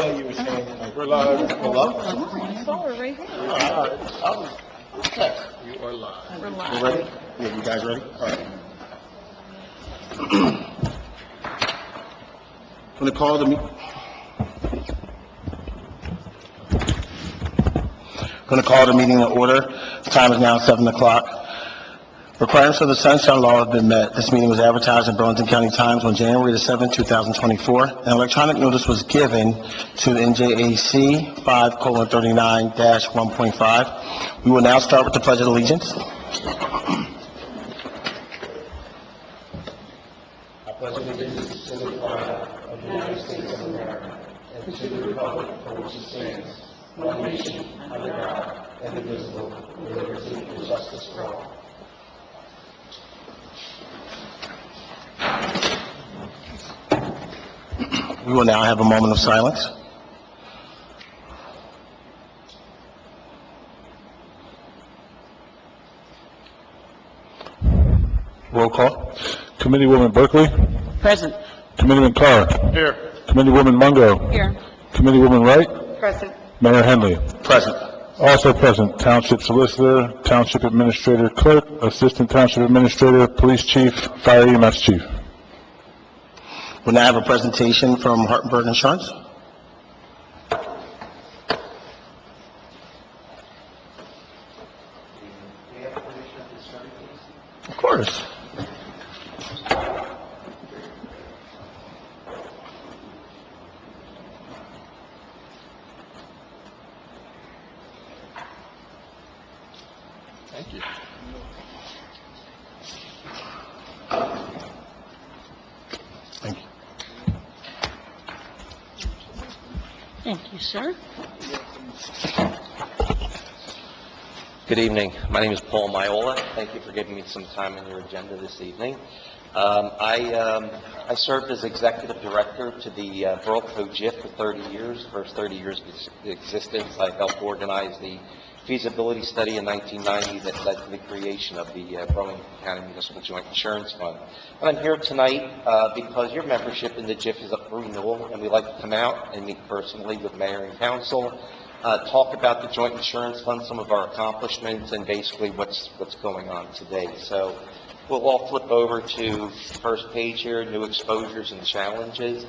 thought you were saying like we're live. Hello? I saw her right here. Okay. You are live. We're You live. ready? Yeah, you guys ready? All right. I'm going to call the meeting to order. The time is now 7 o'clock. Requirements of the Sunshine Law have been met. This meeting was advertised in Burlington County Times on January the 7th, 2024. An electronic notice was given to NJAC 5:39-1.5. We will now start with the Pledge of Allegiance. I pledge allegiance to the flag of the United States of America and to the republic for which it stands, one nation, under God, indivisible, with liberty and justice for all. We will now have a moment of silence. Roll call. Committeewoman Berkeley. Present. Committeeman Carr. Here. Committeewoman Mungo. Here. Committeewoman Wright. Present. Mayor Henley. Present. Also present, Township Solicitor, Township Administrator Clerk, Assistant Township Administrator, Police Chief, Fire EMS Chief. We'll now have a presentation from Hartenberg Insurance. Of course. Thank you. Thank you. Thank you, sir. Good evening. My name is Paul Miola. Thank you for giving me some time in your agenda this evening. I served as executive director to the Borough Code JIF for 30 years. First 30 years of its existence, I helped organize the feasibility study in 1990 that led to the creation of the Burlington County Municipal Joint Insurance Fund. And I'm here tonight because your membership in the JIF is up for renewal, and we'd like to come out and meet personally with mayor and council, talk about the joint insurance fund, some of our accomplishments, and basically what's going on today. So we'll all flip over to the first page here, new exposures and challenges.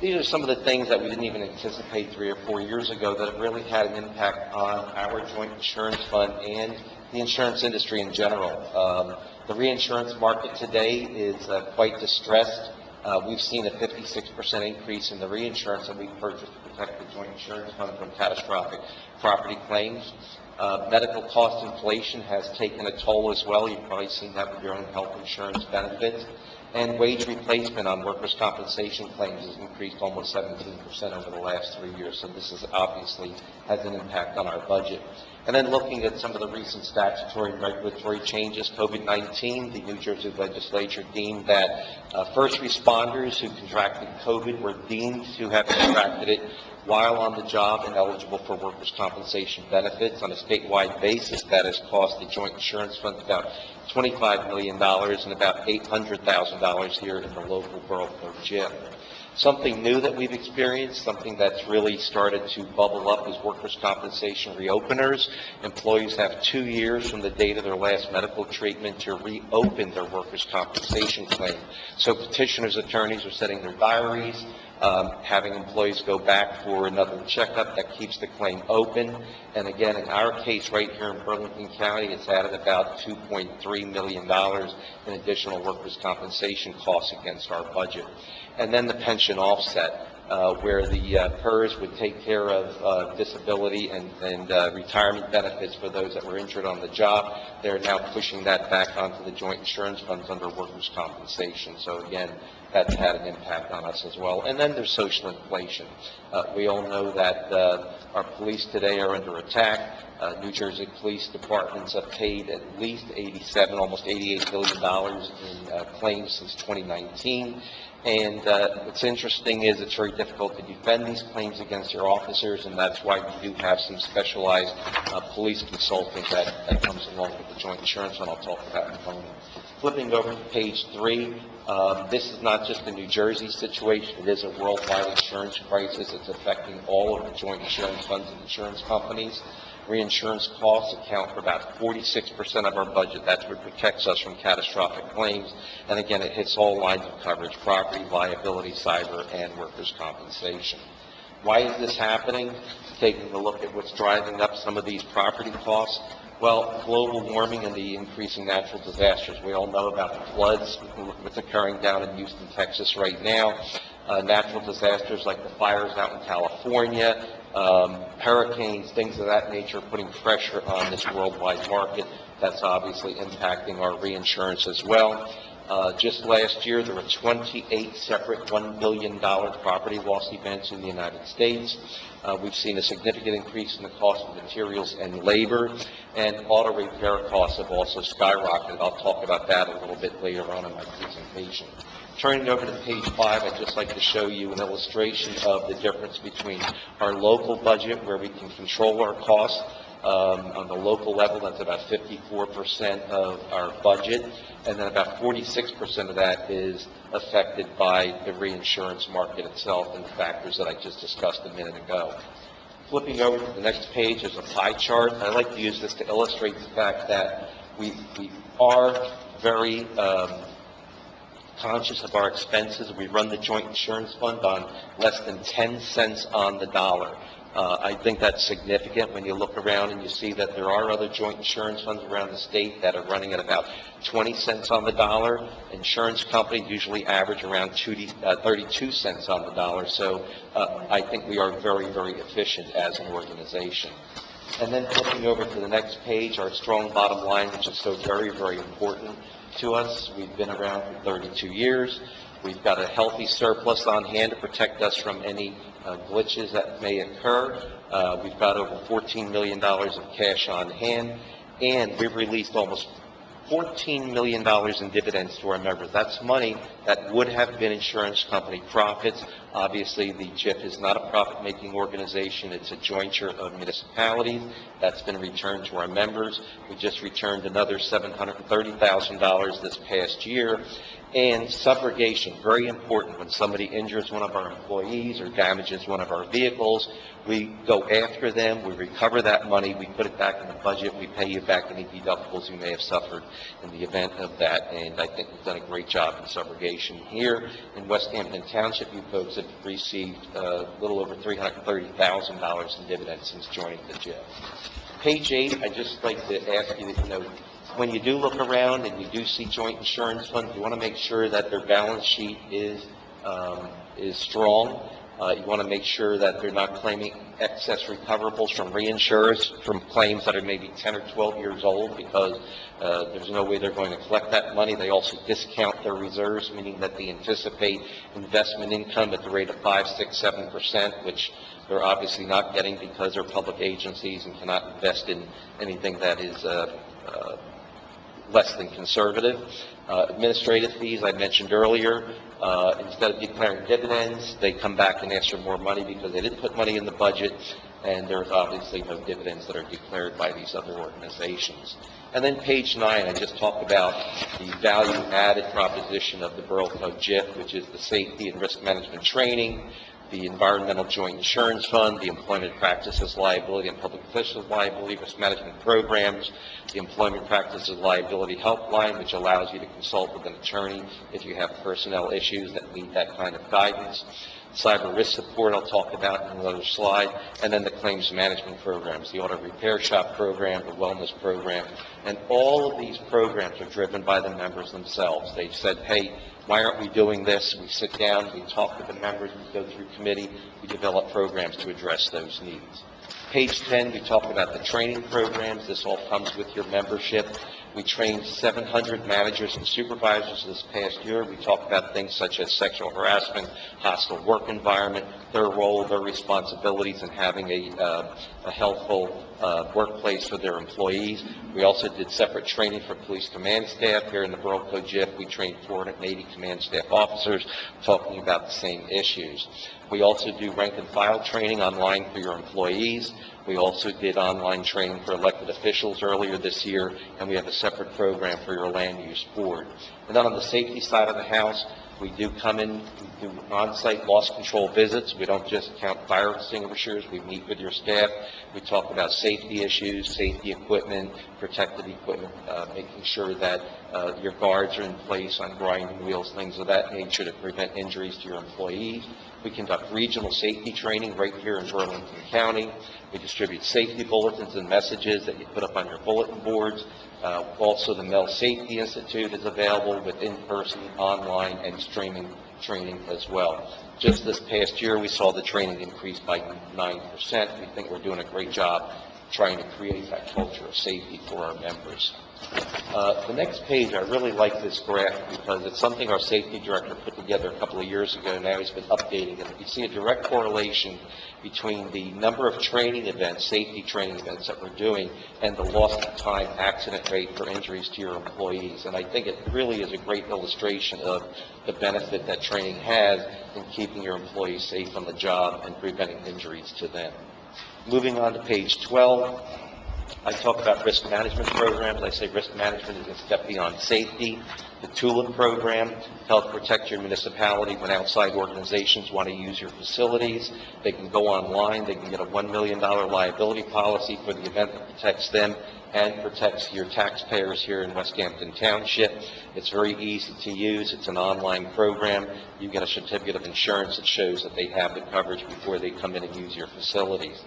These are some of the things that we didn't even anticipate 3 or 4 years ago that have really had an impact on our joint insurance fund and the insurance industry in general. The reinsurance market today is quite distressed. We've seen a 56% increase in the reinsurance that we purchased to protect the joint insurance fund from catastrophic property claims. Medical cost inflation has taken a toll as well. You've probably seen that with your own health insurance benefits. And wage replacement on workers' compensation claims has increased almost 17% over the last 3 years. So this is obviously has an impact on our budget. And then looking at some of the recent statutory and regulatory changes, COVID-19, the New Jersey legislature deemed that first responders who contracted COVID were deemed to have contracted it while on the job and eligible for workers' compensation benefits. On a statewide basis, that has cost the joint insurance fund about $25 million and about $800,000 here in the local Borough Code JIF. Something new that we've experienced, something that's really started to bubble up, is workers' compensation reopeners. Employees have 2 years from the date of their last medical treatment to reopen their workers' compensation claim. So petitioners' attorneys are setting their diaries, having employees go back for another checkup that keeps the claim open. And again, in our case right here in Burlington County, it's added about $2.3 million in additional workers' compensation costs against our budget. And then the pension offset, where the PERS would take care of disability and retirement benefits for those that were injured on the job. They're now pushing that back onto the joint insurance funds under workers' compensation. So again, that's had an impact on us as well. And then there's social inflation. We all know that our police today are under attack. New Jersey police departments have paid at least almost $88 billion in claims since 2019. And what's interesting is it's very difficult to defend these claims against your officers, and that's why we do have some specialized police consulting that comes along with the joint insurance fund I'll talk about in a moment. Flipping over to page 3, this is not just a New Jersey situation. It is a worldwide insurance crisis. It's affecting all of the joint insurance funds and insurance companies. Reinsurance costs account for about 46% of our budget. That's what protects us from catastrophic claims. And again, it hits all lines of coverage: property, liability, cyber, and workers' compensation. Why is this happening? Taking a look at what's driving up some of these property costs. Well, global warming and the increasing natural disasters. We all know about the floods, what's occurring down in Houston, Texas right now. Natural disasters like the fires out in California, hurricanes, things of that nature, putting pressure on this worldwide market. That's obviously impacting our reinsurance as well. Just last year, there were 28 separate $1 billion property loss events in the United States. We've seen a significant increase in the cost of materials and labor, and auto repair costs have also skyrocketed. I'll talk about that a little bit later on in my presentation. Turning over to page 5, I'd just like to show you an illustration of the difference between our local budget, where we can control our costs. On the local level, that's about 54% of our budget, and then about 46% of that is affected by the reinsurance market itself and the factors that I just discussed a minute ago. Flipping over to the next page is a pie chart. I like to use this to illustrate the fact that we are very conscious of our expenses. We run the joint insurance fund on less than 10 cents on the dollar. I think that's significant when you look around and you see that there are other joint insurance funds around the state that are running at about 20 cents on the dollar. Insurance companies usually average around 32 cents on the dollar. So I think we are very, very efficient as an organization. And then flipping over to the next page, our strong bottom line, which is so very, very important to us. We've been around for 32 years. We've got a healthy surplus on hand to protect us from any glitches that may occur. We've got over $14 million of cash on hand, and we've released almost $14 million in dividends to our members. That's money that would have been insurance company profits. Obviously, the JIF is not a profit-making organization. It's a jointure of municipalities. That's been returned to our members. We just returned another $730,000 this past year. And subrogation, very important. When somebody injures one of our employees or damages one of our vehicles, we go after them, we recover that money, we put it back in the budget, we pay you back any deductibles you may have suffered in the event of that. And I think we've done a great job in subrogation. Here in West Hampton Township, you folks have received a little over $330,000 in dividends since joining the JIF. Page 8, I'd just like to ask you that, when you do look around and you do see joint insurance funds, you want to make sure that their balance sheet is strong. You want to make sure that they're not claiming excess recoverables from reinsurers from claims that are maybe 10 or 12 years old, because there's no way they're going to collect that money. They also discount their reserves, meaning that they anticipate investment income at the rate of 5, 6, 7%, which they're obviously not getting because they're public agencies and cannot invest in anything that is less than conservative. Administrative fees, I mentioned earlier. Instead of declaring dividends, they come back and ask for more money because they didn't put money in the budget, and there's obviously no dividends that are declared by these other organizations. And then page 9, I just talked about the value-added proposition of the Borough Code JIF, which is the safety and risk management training, the Environmental Joint Insurance Fund, the Employment Practices Liability and Public Officials Liability Risk Management Programs, the Employment Practices Liability Helpline, which allows you to consult with an attorney if you have personnel issues that need that kind of guidance, cyber risk support I'll talk about in another slide, and then the claims management programs, the auto repair shop program, the wellness program, and all of these programs are driven by the members themselves. They've said, hey, why aren't we doing this? We sit down, we talk with the members, we go through committee, we develop programs to address those needs. Page 10, we talk about the training programs. This all comes with your membership. We trained 700 managers and supervisors this past year. We talked about things such as sexual harassment, hostile work environment, their role, their responsibilities in having a healthful workplace for their employees. We also did separate training for police command staff. Here in the Borough Code JIF, we trained 480 command staff officers talking about the same issues. We also do rank and file training online for your employees. We also did online training for elected officials earlier this year, and we have a separate program for your land use board. And then on the safety side of the house, we do come in, we do on-site loss control visits. We don't just count fire extinguishers. We meet with your staff. We talk about safety issues, safety equipment, protective equipment, making sure that your guards are in place on grinding wheels, things of that nature to prevent injuries to your employees. We conduct regional safety training right here in Burlington County. We distribute safety bulletins and messages that you put up on your bulletin boards. Also, the Mel Safety Institute is available with in-person, online, and streaming training as well. Just this past year, we saw the training increase by 9%. We think we're doing a great job trying to create that culture of safety for our members. The next page, I really like this graph because it's something our safety director put together a couple of years ago. Now he's been updating it. You see a direct correlation between the number of training events, safety training events that we're doing, and the lost time accident rate for injuries to your employees. And I think it really is a great illustration of the benefit that training has in keeping your employees safe on the job and preventing injuries to them. Moving on to page 12. I talk about risk management programs. I say risk management is a step beyond safety. The TULIP program to help protect your municipality when outside organizations want to use your facilities. They can go online. They can get a $1 million liability policy for the event that protects them and protects your taxpayers here in West Hampton Township. It's very easy to use. It's an online program. You get a certificate of insurance that shows that they have the coverage before they come in and use your facilities.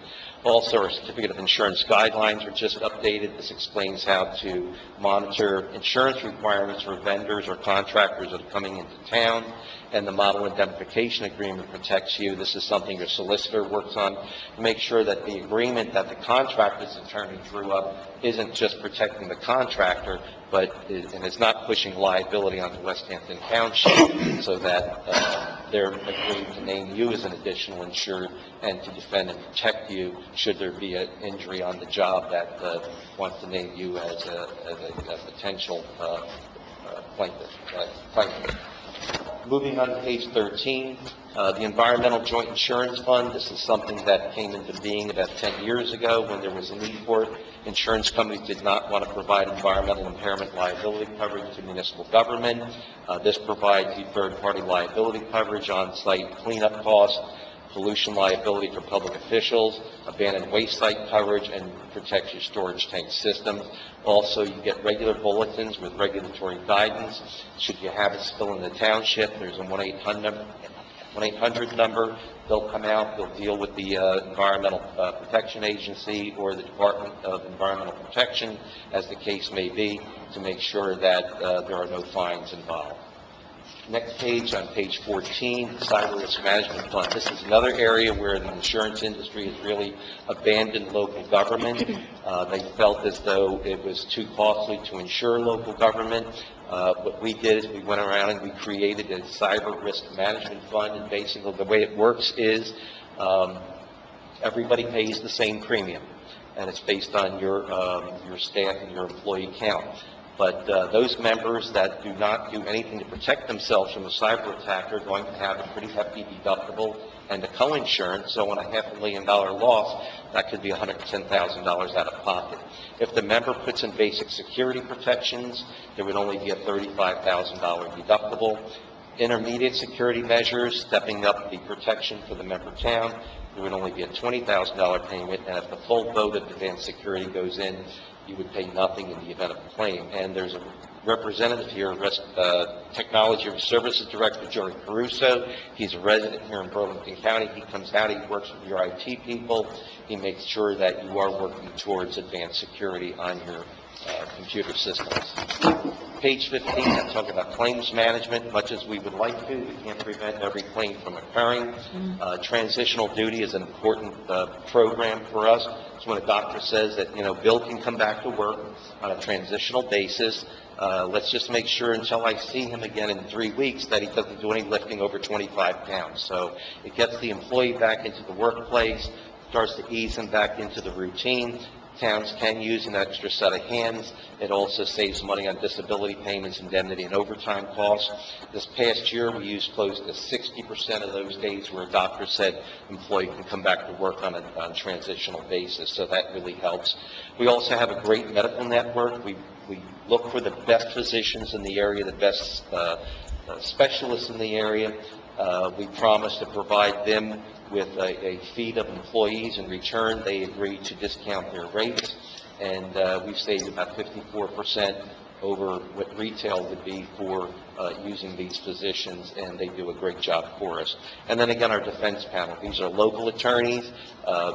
Also, our certificate of insurance guidelines are just updated. This explains how to monitor insurance requirements for vendors or contractors that are coming into town, and the model indemnification agreement protects you. This is something your solicitor works on to make sure that the agreement that the contractor's attorney drew up isn't just protecting the contractor, but it's not pushing liability onto West Hampton Township so that they're agreeing to name you as an additional insured and to defend and protect you should there be an injury on the job that wants to name you as a potential plaintiff. Moving on to page 13, the Environmental Joint Insurance Fund. This is something that came into being about 10 years ago when there was a need for it. Insurance companies did not want to provide environmental impairment liability coverage to municipal government. This provides you third-party liability coverage, on-site cleanup costs, pollution liability for public officials, abandoned waste site coverage, and protects your storage tank systems. Also, you get regular bulletins with regulatory guidance. Should you have a spill in the township, there's a 1-800 number. They'll come out, they'll deal with the Environmental Protection Agency or the Department of Environmental Protection, as the case may be, to make sure that there are no fines involved. Next page, on page 14, the Cyber Risk Management Fund. This is another area where the insurance industry has really abandoned local government. They felt as though it was too costly to insure local government. What we did is we went around and we created a Cyber Risk Management Fund, and basically the way it works is everybody pays the same premium, and it's based on your staff and your employee count. But those members that do not do anything to protect themselves from a cyber attack are going to have a pretty hefty deductible and a co-insurance. So on a $500,000 loss, that could be $110,000 out of pocket. If the member puts in basic security protections, there would only be a $35,000 deductible. Intermediate security measures, stepping up the protection for the member town, there would only be a $20,000 payment, and if the full vote of advanced security goes in, you would pay nothing in the event of a claim. And there's a representative here, Technology Services Director Joey Caruso. He's a resident here in Burlington County. He comes out, he works with your IT people. He makes sure that you are working towards advanced security on your computer systems. Page 15, I'm talking about claims management. Much as we would like to, we can't prevent every claim from occurring. Transitional duty is an important program for us. It's when a doctor says that, Bill can come back to work on a transitional basis. Let's just make sure until I see him again in 3 weeks that he doesn't do any lifting over 25 pounds. So it gets the employee back into the workplace, starts to ease him back into the routine. Towns can use an extra set of hands. It also saves money on disability payments, indemnity, and overtime costs. This past year, we used close to 60% of those days where a doctor said employee can come back to work on a transitional basis, so that really helps. We also have a great medical network. We look for the best physicians in the area, the best specialists in the area. We promise to provide them with a feed of employees. In return, they agree to discount their rates, and we've saved about 54% over what retail would be for using these physicians, and they do a great job for us. And then again, our defense panel. These are local attorneys,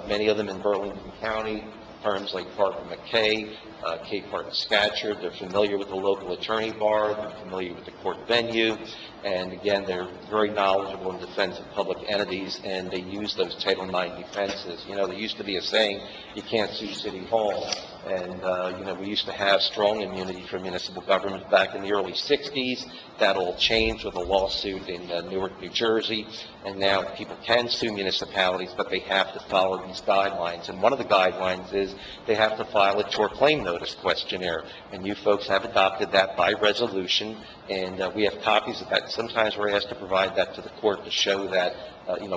many of them in Burlington County, firms like Parker McKay, Capehart and Scatcherd. They're familiar with the local attorney bar, they're familiar with the court venue, and again, they're very knowledgeable in defense of public entities, and they use those Title IX defenses. There used to be a saying, you can't sue City Hall, and we used to have strong immunity for municipal government back in the early 60s. That all changed with a lawsuit in Newark, New Jersey, and now people can sue municipalities, but they have to follow these guidelines. And one of the guidelines is they have to file a tort claim notice questionnaire, and you folks have adopted that by resolution, and we have copies of that. Sometimes we're asked to provide that to the court to show that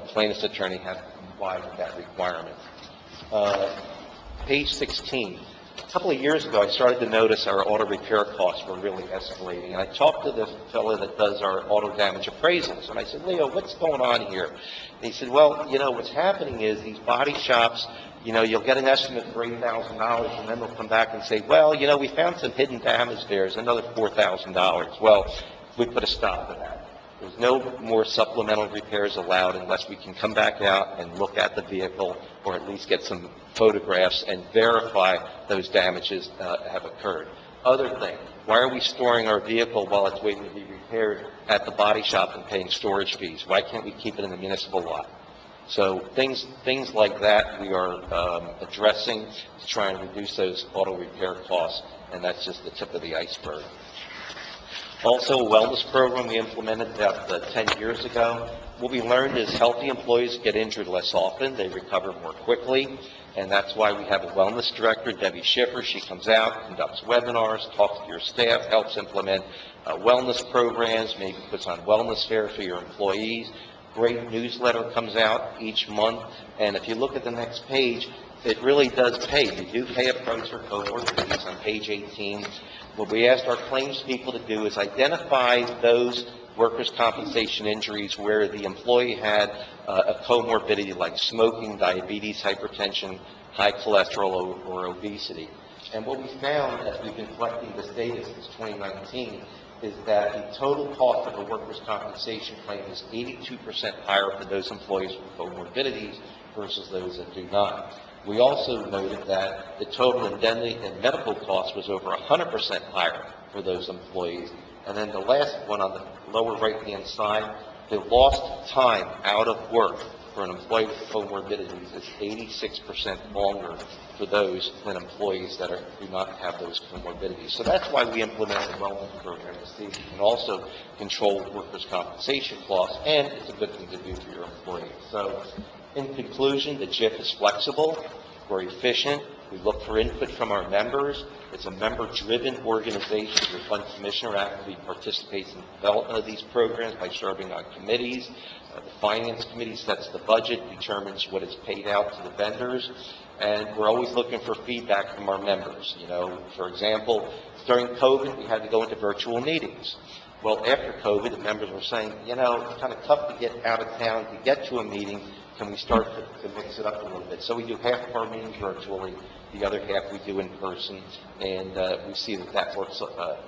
plaintiff's attorney has to comply with that requirement. Page 16. A couple of years ago, I started to notice our auto repair costs were really escalating. And I talked to the fellow that does our auto damage appraisals. And I said, Leo, what's going on here? And he said, well, what's happening is these body shops, you'll get an estimate for $8,000, and then they'll come back and say, well, we found some hidden damage there. It's another $4,000. Well, we put a stop to that. There's no more supplemental repairs allowed unless we can come back out and look at the vehicle, or at least get some photographs and verify those damages have occurred. Other thing, why are we storing our vehicle while it's waiting to be repaired at the body shop and paying storage fees? Why can't we keep it in the municipal lot? So things like that we are addressing to try and reduce those auto repair costs, and that's just the tip of the iceberg. Also, a wellness program we implemented about 10 years ago. What we learned is healthy employees get injured less often, they recover more quickly, and that's why we have a wellness director, Debbie Schiffer. She comes out, conducts webinars, talks to your staff, helps implement wellness programs, maybe puts on wellness fair for your employees. Great newsletter comes out each month, and if you look at the next page, it really does pay. You do pay a price for comorbidities on page 18. What we asked our claims people to do is identify those workers' compensation injuries where the employee had a comorbidity like smoking, diabetes, hypertension, high cholesterol, or obesity. And what we found as we've been collecting this data since 2019 is that the total cost of a workers' compensation claim is 82% higher for those employees with comorbidities versus those that do not. We also noted that the total indemnity and medical cost was over 100% higher for those employees. And then the last one on the lower right-hand side, the lost time out of work for an employee with comorbidities is 86% longer for those than employees that do not have those comorbidities. So that's why we implemented a wellness program, to see if you can also control workers' compensation costs, and it's a good thing to do for your employees. So in conclusion, the JIF is flexible, we're efficient, we look for input from our members. It's a member-driven organization. Your fund commissioner actively participates in the development of these programs by serving on committees. The finance committee sets the budget, determines what is paid out to the vendors, and we're always looking for feedback from our members. For example, during COVID, we had to go into virtual meetings. Well, after COVID, the members were saying, it's kind of tough to get out of town to get to a meeting. can we start to mix it up a little bit? So we do half of our meetings virtually, the other half we do in person, and we see that that works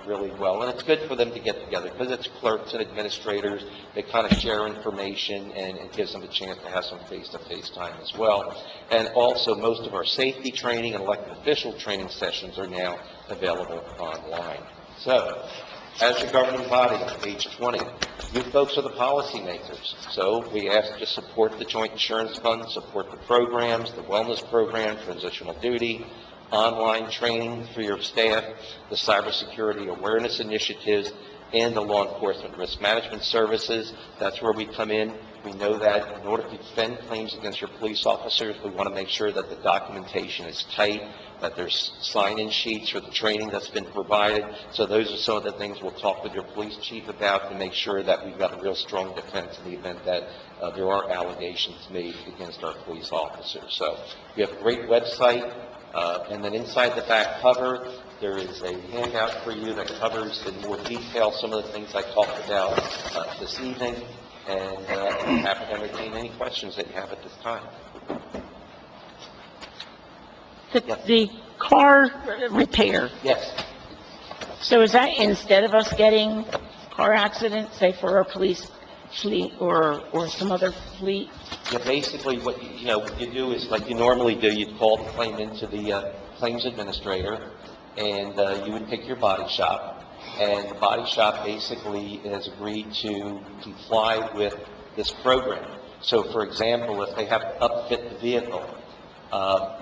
really well. And it's good for them to get together, because it's clerks and administrators, they kind of share information, and it gives them a chance to have some face-to-face time as well. And also, most of our safety training and elected official training sessions are now available online. So, as your governing body on page 20, you folks are the policymakers. So we ask you to support the Joint Insurance Fund, support the programs, the wellness program, transitional duty, online training for your staff, the cybersecurity awareness initiatives, and the law enforcement risk management services. That's where we come in. We know that in order to defend claims against your police officers, we want to make sure that the documentation is tight, that there's sign-in sheets for the training that's been provided. So those are some of the things we'll talk with your police chief about to make sure that we've got a real strong defense in the event that there are allegations made against our police officers. So we have a great website, and then inside the back cover, there is a handout for you that covers in more detail some of the things I talked about this evening, and I'm happy to entertain any questions that you have at this time. The car repair, Yes. so is that instead of us getting car accidents, say for our police fleet or some other fleet? Yeah, basically what what you do is like you normally do, you'd call the claim into the claims administrator, and you would pick your body shop, and the body shop basically has agreed to comply with this program. So for example, if they have to upfit the vehicle,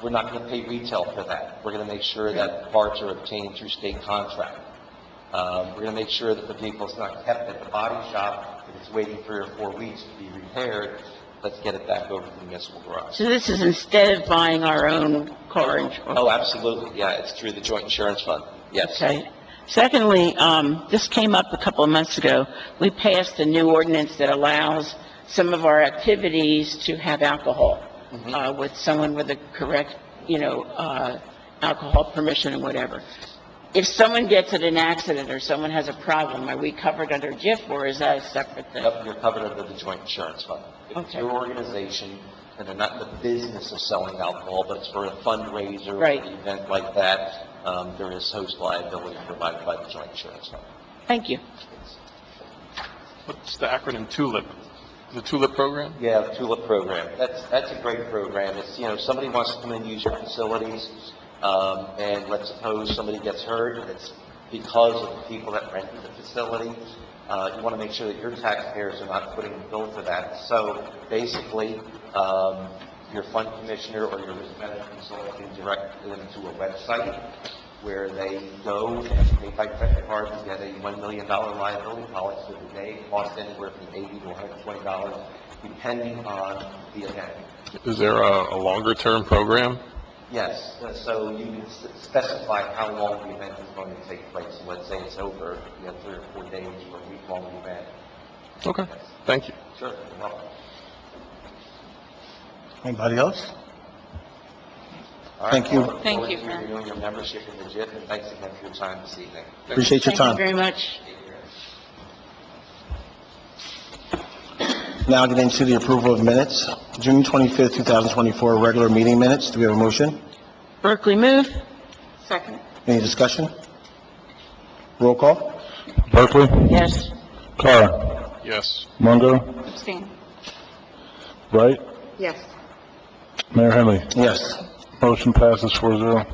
we're not going to pay retail for that. We're going to make sure that parts are obtained through state contract. We're going to make sure that the vehicle's not kept at the body shop. If it's waiting 3 or 4 weeks to be repaired, let's get it back over to the municipal garage. So this is instead of buying our own car insurance? Oh, absolutely. Yeah, it's through the Joint Insurance Fund. Yes. Okay. Secondly, this came up a couple of months ago. We passed a new ordinance that allows some of our activities to have alcohol, with someone with the correct, alcohol permission and whatever. If someone gets in an accident or someone has a problem, are we covered under JIF, or is that a separate thing? Yep, you're covered under the Joint Insurance Fund. If it's Okay. your organization, and they're not in the business of selling alcohol, but it's for a fundraiser, Right. or an event like that, there is host liability provided by the Joint Insurance Fund. Thank you. What's the acronym TULIP? The TULIP program? Yeah, the TULIP program. That's a great program. It's, somebody wants to come in and use your facilities, and let's suppose somebody gets hurt, and it's because of the people that rented the facility. You want to make sure that your taxpayers are not putting the bill for that. So basically, your fund commissioner or your risk management consultant can direct them to a website where they go and pay by credit card to get a $1 million liability policy for the day. It costs anywhere from $80 to $120, depending on the event. Is there a longer-term program? Yes, so you can specify how long the event is going to take place. So let's say it's over, 3 or 4 days or a week-long event. Okay, thank you. Sure, you're welcome. Anybody else? All right, Thank you. I look Thank forward you, to Fran. renewing your membership in the JIF, and thanks again for your time this evening. Appreciate your Thank you time. very much. Now get into the approval of minutes. June 25th, 2024, regular meeting minutes. Do we have a motion? Berkeley move. Second. Any discussion? Roll call? Berkeley? Yes. Carr? Yes. Mungo? Abstain. Wright? Yes. Mayor Henry? Yes. Motion passes 4-0.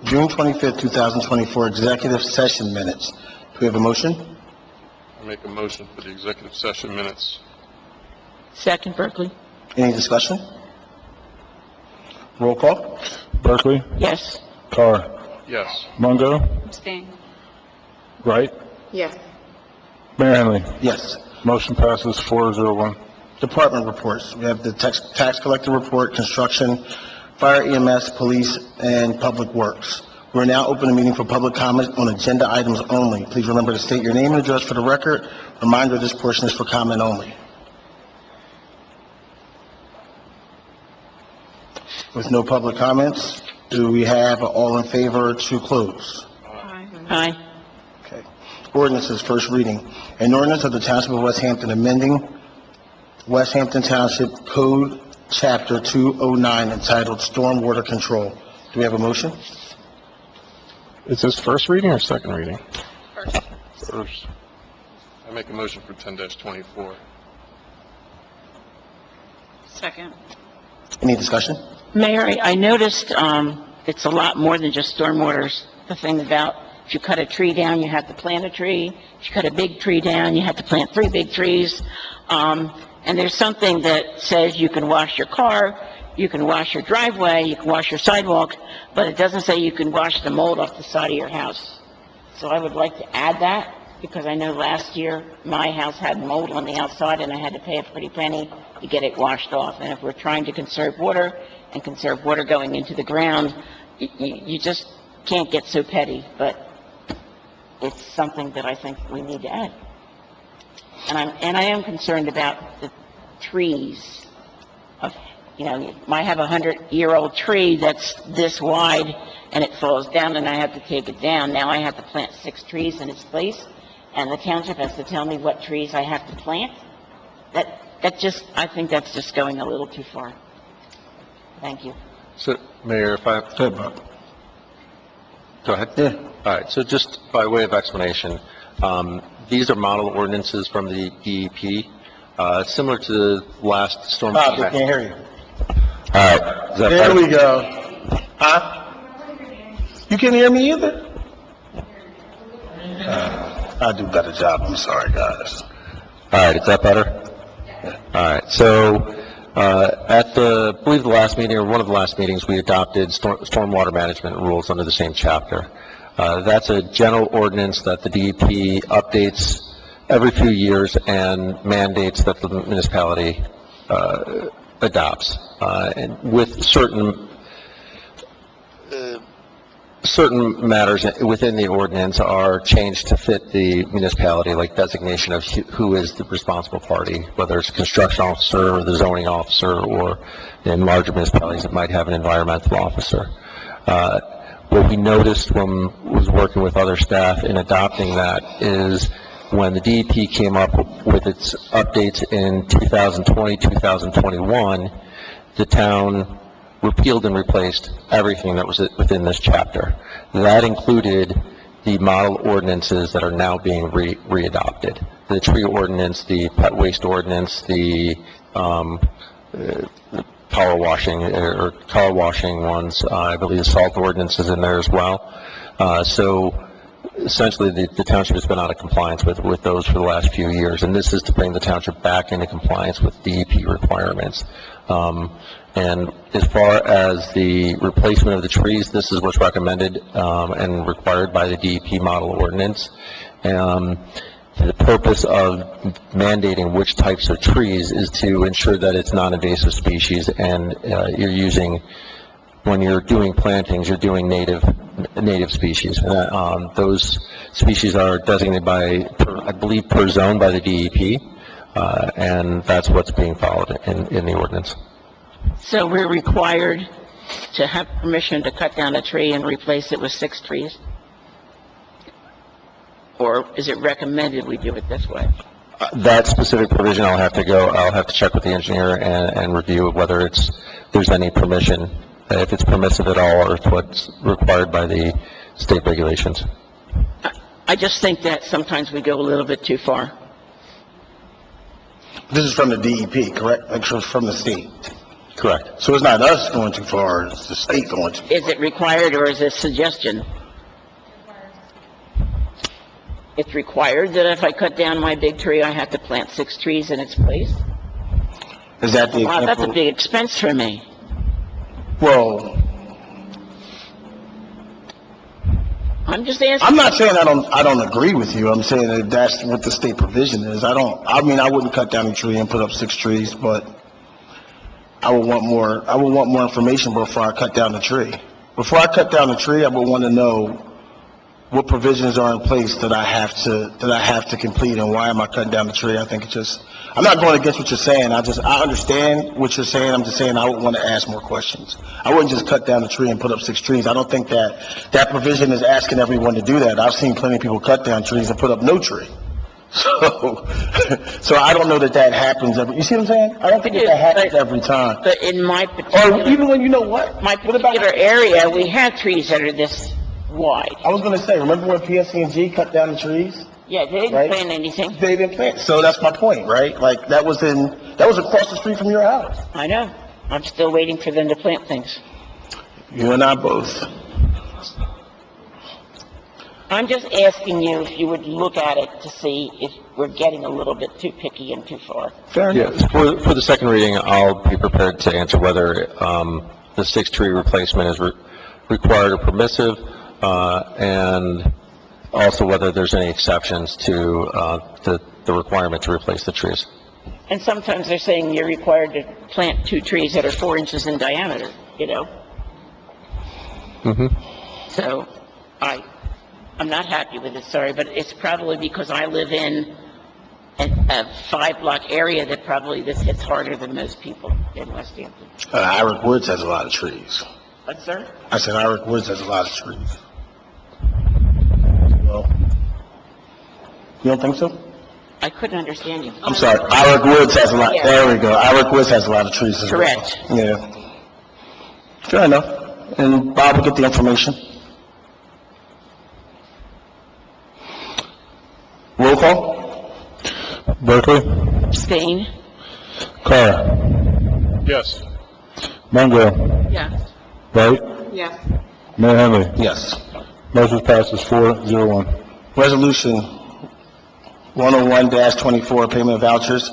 June 25th, 2024, executive session minutes. Do we have a motion? I make a motion for the executive session minutes. Second, Berkeley. Any discussion? Roll call? Berkeley? Yes. Carr? Yes. Mungo? Abstain. Wright? Yes. Mayor Henry? Yes. Motion passes 4-0. Department reports. We have the tax collector report, construction, fire, EMS, police, and public works. We're now open the meeting for public comment on agenda items only. Please remember to state your name and address for the record. Reminder, this portion is for comment only. With no public comments, do we have an all in favor to close? Aye. Okay. Ordinances, first reading. An ordinance of the Township of West Hampton amending West Hampton Township Code, Chapter 209, entitled Stormwater Control. Do we have a motion? Is this first reading or second reading? First. I make a motion for 10-24. Second. Any discussion? Mayor, I noticed, it's a lot more than just stormwaters. The thing about, if you cut a tree down, you have to plant a tree. If you cut a big tree down, you have to plant 3 big trees. And there's something that says you can wash your car, you can wash your driveway, you can wash your sidewalk, but it doesn't say you can wash the mold off the side of your house. So I would like to add that, because I know last year my house had mold on the outside and I had to pay a pretty penny to get it washed off. And if we're trying to conserve water and conserve water going into the ground, you just can't get so petty, but it's something that I think we need to add. And I am concerned about the trees. I have a 100-year-old tree that's this wide, and it falls down, and I have to take it down. Now I have to plant 6 trees in its place, and the township has to tell me what trees I have to plant. I think that's just going a little too far. Thank you. So, Mayor, if I... Go ahead, Bob. Go ahead. Yeah. All right, so just by way of explanation, these are model ordinances from the DEP, similar to the last storm... Bob, they can't hear you. All right. Is that There better? we go. Huh? You can't hear me either? I'll do a better job. I'm sorry, guys. All right, is that better? All right, so at I believe the last meeting, or one of the last meetings, we adopted stormwater management rules under the same chapter. That's a general ordinance that the DEP updates every few years and mandates that the municipality adopts, and with certain matters within the ordinance are changed to fit the municipality, like designation of who is the responsible party, whether it's a construction officer or the zoning officer, or in larger municipalities it might have an environmental officer. What we noticed when was working with other staff in adopting that is when the DEP came up with its updates in 2020, 2021, the town repealed and replaced everything that was within this chapter. That included the model ordinances that are now being readopted. The tree ordinance, the pet waste ordinance, the power washing ones, I believe the salt ordinance is in there as well. So essentially the township has been out of compliance with those for the last few years, and this is to bring the township back into compliance with DEP requirements. And as far as the replacement of the trees, this is what's recommended and required by the DEP model ordinance. The purpose of mandating which types of trees is to ensure that it's non-invasive species, and you're using, when you're doing plantings, you're doing native species. Those species are designated by, I believe, per zone by the DEP, and that's what's being followed in the ordinance. So we're required to have permission to cut down a tree and replace it with 6 trees? Or is it recommended we do it this way? That specific provision, I'll have to check with the engineer and review whether there's any permission, if it's permissive at all, or if what's required by the state regulations. I just think that sometimes we go a little bit too far. This is from the DEP, correct? Like, so it's from the state. Correct. So it's not us going too far, it's the state going too far. Is it required or is it suggestion? It's required that if I cut down my big tree, I have to plant 6 trees in its place? Is that the Wow, that's a example? big expense for me. Well, I'm just asking. I'm not saying I don't agree with you. I'm saying that that's what the state provision is. I wouldn't cut down a tree and put up 6 trees, but I would want more information before I cut down the tree. Before I cut down the tree, I would want to know what provisions are in place that I have to complete, and why am I cutting down the tree? I think I'm not going against what you're saying. I understand what you're saying. I'm just saying I would want to ask more questions. I wouldn't just cut down the tree and put up 6 trees. I don't think that provision is asking everyone to do that. I've seen plenty of people cut down trees and put up no tree. So, so I don't know that that happens every, you see what I'm saying? I don't think that happens every time. But in my Or particular, even when, you know what? my What about- particular area, we have trees that are this wide. I was gonna say, remember when PSC&G cut down the trees? Yeah, they didn't Right. plant anything. They didn't plant, so that's my point, right? Like, that was across the street from your house. I know. I'm still waiting for them to plant things. You and I both. I'm just asking you if you would look at it to see if we're getting a little bit too picky and too far. Fair enough. Yes, for the second reading, I'll be prepared to answer whether the six-tree replacement is required or permissive, and also whether there's any exceptions to the requirement to replace the trees. And sometimes they're saying you're required to plant 2 trees that are 4 inches in diameter, you know? So, I'm not happy with it, sorry, but it's probably because I live in a 5-block area that probably this hits harder than most people in West Hampton. Irick Woods has a lot of trees. But, sir? I said Irick Woods has a lot of trees. Well, you don't think so? I couldn't understand you. I'm sorry, Irick Woods has a lot, Yeah. there we go. Irick Woods has a lot of trees as well. Correct. Yeah. Fair enough. And Bob will get the information. Roll call? Berkeley? Abstain? Carr? Yes. Longo? Yes. Wright? Yes. Mayor Henry? Yes. Motion passes 4-0-1. Resolution 101-24, payment of vouchers.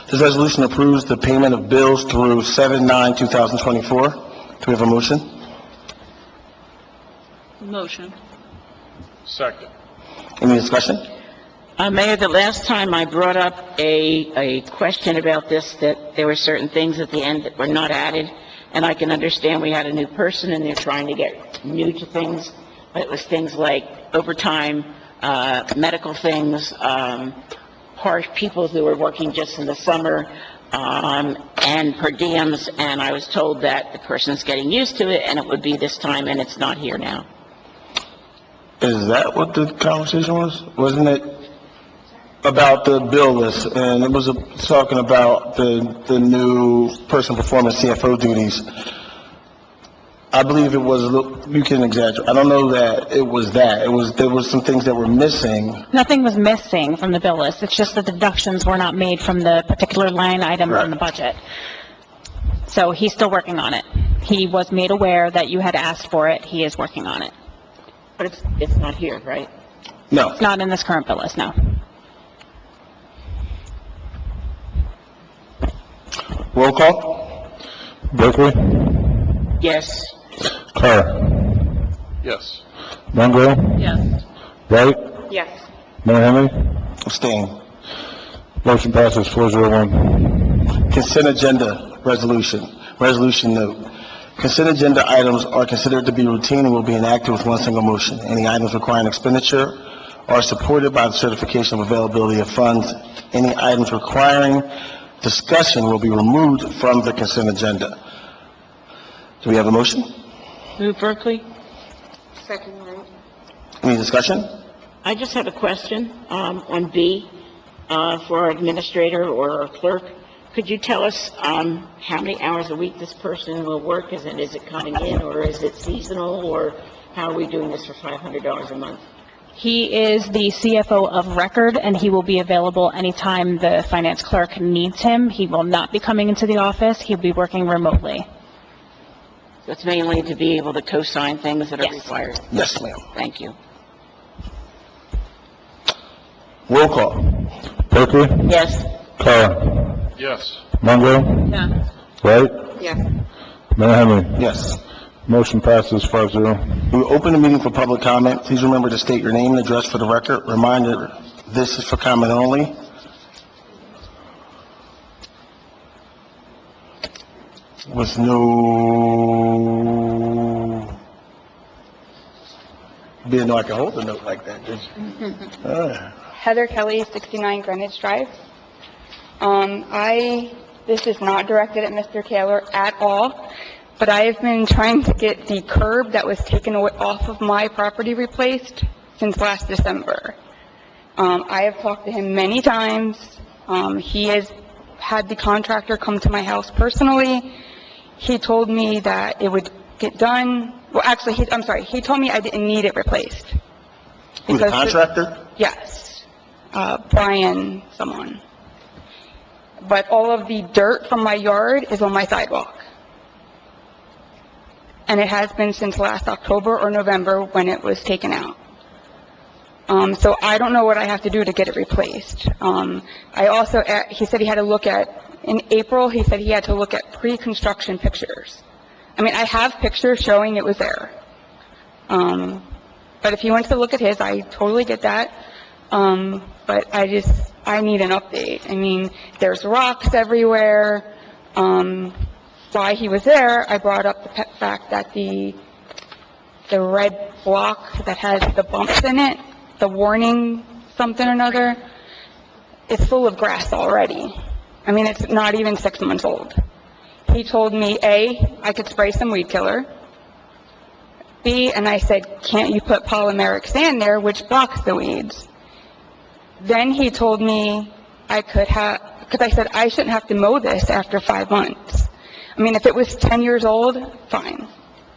This resolution approves the payment of bills through 7/9/2024. Do we have a motion? Motion. Second. Any discussion? Mayor, the last time I brought up a question about this, that there were certain things at the end that were not added, and I can understand we had a new person and they're trying to get new to things, but it was things like overtime, medical things, harsh people who were working just in the summer, and per diems, and I was told that the person's getting used to it and it would be this time, and it's not here now. Is that what the conversation was? Wasn't it about the bill list? And it was talking about the new person performing CFO duties. I believe it was, you can exaggerate. I don't know that it was that. There was some things that were missing. Nothing was missing from the bill list. It's just that the deductions were not made from the particular line item in the budget. So he's still working on it. He was made aware that you had asked for it. He is working on it. But it's not here, right? No. It's not in this current bill list, no. Roll call? Berkeley? Yes. Carr? Yes. Longo? Yes. Wright? Yes. Mayor Henry? Abstain. Motion passes 4-0-1. Consent agenda resolution. Resolution note. Consent agenda items are considered to be routine and will be enacted with one single motion. Any items requiring expenditure are supported by the certification of availability of funds. Any items requiring discussion will be removed from the consent agenda. Do we have a motion? Move Berkeley? Any discussion? I just have a question on B for our administrator or our clerk. Could you tell us how many hours a week this person will work? Is it coming in, or is it seasonal, or how are we doing this for $500 a month? He is the CFO of record, and he will be available anytime the finance clerk needs him. He will not be coming into the office. He'll be working remotely. That's mainly to be able to co-sign things that are Yes. required. Yes, ma'am. Thank you. Roll call. Berkeley? Yes. Carr? Yes. Longo? Yes. Wright? Yes. Mayor Henry? Yes. Motion passes 5-0. We will open the meeting for public comment. Please remember to state your name and address for the record. Reminder, this is for comment only. With no... Didn't know I could hold a note like that, did you? Heather Kelly, 69 Greenwich Drive. This is not directed at Mr. Taylor at all, but I have been trying to get the curb that was taken off of my property replaced since last December. I have talked to him many times. He has had the contractor come to my house personally. He told me that it would get done. Well, actually, he told me I didn't need it replaced. Who's the Because contractor? Yes, Brian someone. But all of the dirt from my yard is on my sidewalk. And it has been since last October or November when it was taken out. So I don't know what I have to do to get it replaced. He said he had to look at, in April, he said he had to look at pre-construction pictures. I mean, I have pictures showing it was there. But if he wants to look at his, I totally get that. But I need an update. I mean, there's rocks everywhere. While he was there, I brought up the fact that the red block that has the bumps in it, the warning something or another, it's full of grass already. I mean, it's not even 6 months old. He told me, A, I could spray some weed killer. B, and I said, can't you put polymeric sand there, which blocks the weeds? Then he told me I could have, because I said I shouldn't have to mow this after 5 months. I mean, if it was 10 years old, fine.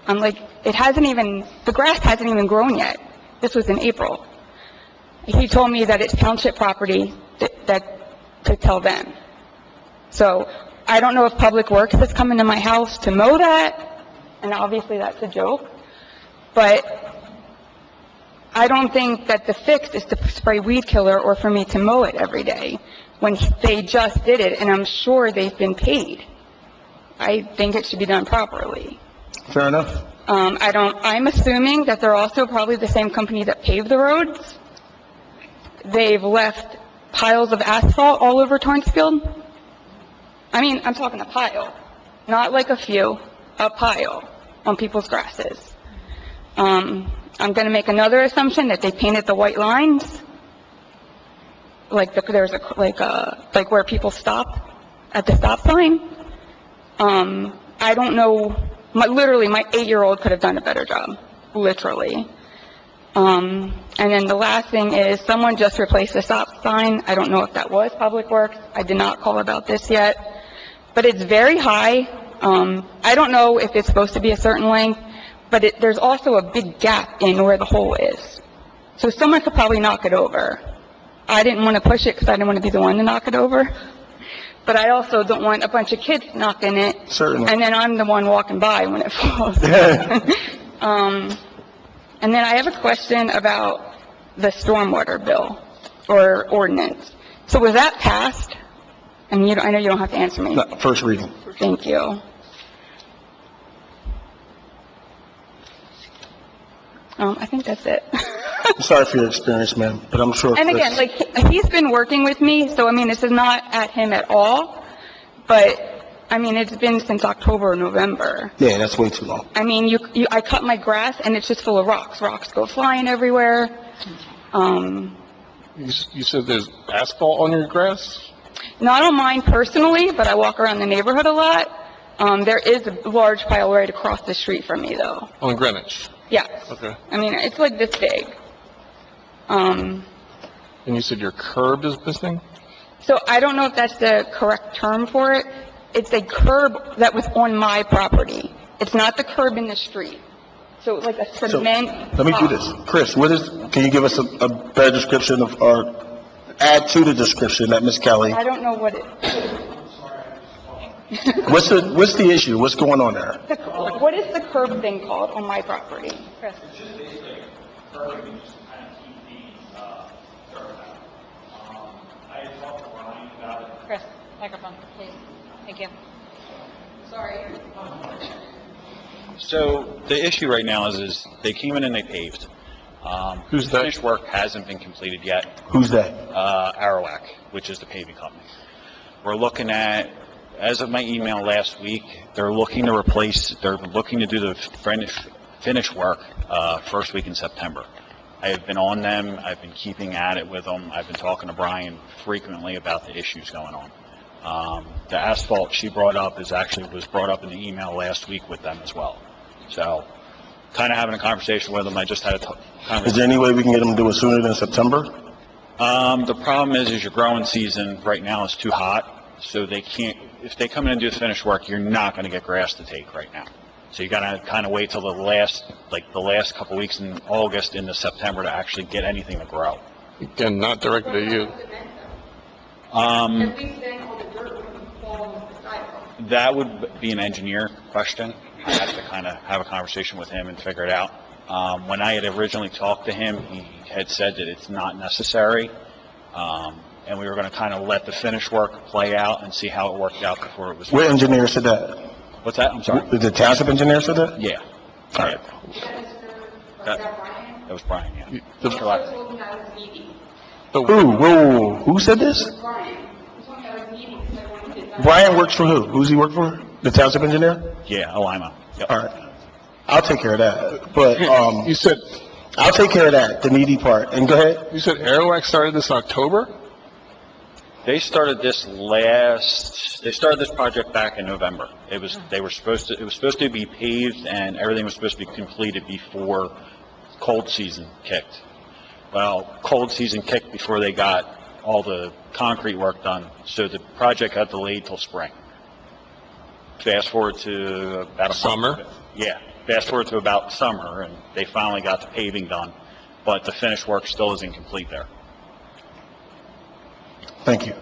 I'm like, the grass hasn't even grown yet. This was in April. He told me that it's township property to tell them. So I don't know if Public Works is coming to my house to mow that, and obviously that's a joke. But I don't think that the fix is to spray weed killer or for me to mow it every day when they just did it, and I'm sure they've been paid. I think it should be done properly. Fair enough. I'm assuming that they're also probably the same company that paved the roads. They've left piles of asphalt all over Torrancefield. I mean, I'm talking a pile, not like a few, a pile on people's grasses. I'm going to make another assumption that they painted the white lines, like where people stop at the stop sign. I don't know. Literally, my 8-year-old could have done a better job. Literally. And then the last thing is someone just replaced the stop sign. I don't know if that was Public Works. I did not call about this yet. But it's very high. I don't know if it's supposed to be a certain length, but there's also a big gap in where the hole is. So someone could probably knock it over. I didn't want to push it because I didn't want to be the one to knock it over. But I also don't want a bunch of kids knocking it. Certainly. And then I'm the one walking by when it falls. And then I have a question about the stormwater bill or ordinance. So was that passed? And I know you don't have to answer me. No, first reading. Thank you. I think that's it. I'm sorry for your experience, ma'am, but I'm sure. And again, he's been working with me, so I mean, this is not at him at all, but I mean, it's been since October or November. Yeah, that's way too long. I mean, I cut my grass and it's just full of rocks. Rocks go flying everywhere. You said there's asphalt on your grass? Not on mine personally, but I walk around the neighborhood a lot. There is a large pile right across the street from me, though. On Greenwich? Yes. Okay. I mean, it's like this big. And you said your curb is missing? So I don't know if that's the correct term for it. It's a curb that was on my property. It's not the curb in the street. So it's like a cement. Let me do this. Chris, can you give us a better description of, or add to the description that Ms. Kelly? I don't know what it, What's the issue? What's going on there? what is the curb thing called on my property? Chris? It's just basically curbing, just to kind of keep the dirt out. I had talked to Brian about it. Chris, microphone, please. Thank you. Sorry. So the issue right now is they came in and they paved. Who's The that? finished work hasn't been completed yet. Who's that? Arawak, which is the paving company. We're looking at, as of my email last week, they're looking to do the finish work first week in September. I have been on them. I've been keeping at it with them. I've been talking to Brian frequently about the issues going on. The asphalt she brought up was brought up in the email last week with them as well. So, kind of having a conversation with them. I just had a conversation. Is there any way we can get them to do it sooner than September? The problem is your growing season right now is too hot, so they can't, if they come in and do the finished work, you're not gonna get grass to take right now. So you gotta kind of wait till the last couple weeks in August into September to actually get anything to grow. Again, not directed at you. That would be an engineer question. I have to kind of have a conversation with him and figure it out. When I had originally talked to him, he had said that it's not necessary, and we were going to kind of let the finish work play out and see how it worked out before it was. What engineer said that? What's that? I'm sorry. The township engineer said that? Yeah. All right. That was Brian, yeah. The- Who said this? Brian works for who? Who's he work for? The township engineer? Yeah, Alima. Yep. All right. I'll take care of that, but, You said, I'll take care of that, the needy part. And go ahead. you said Airwax started this in October? They started this project back in November. It was supposed to be paved and everything was supposed to be completed before cold season kicked. Well, cold season kicked before they got all the concrete work done, so the project got delayed till spring. Fast forward to about Summer? Yeah, fast forward to about summer, and they finally got the paving done, but the finished work still isn't complete there. Thank you.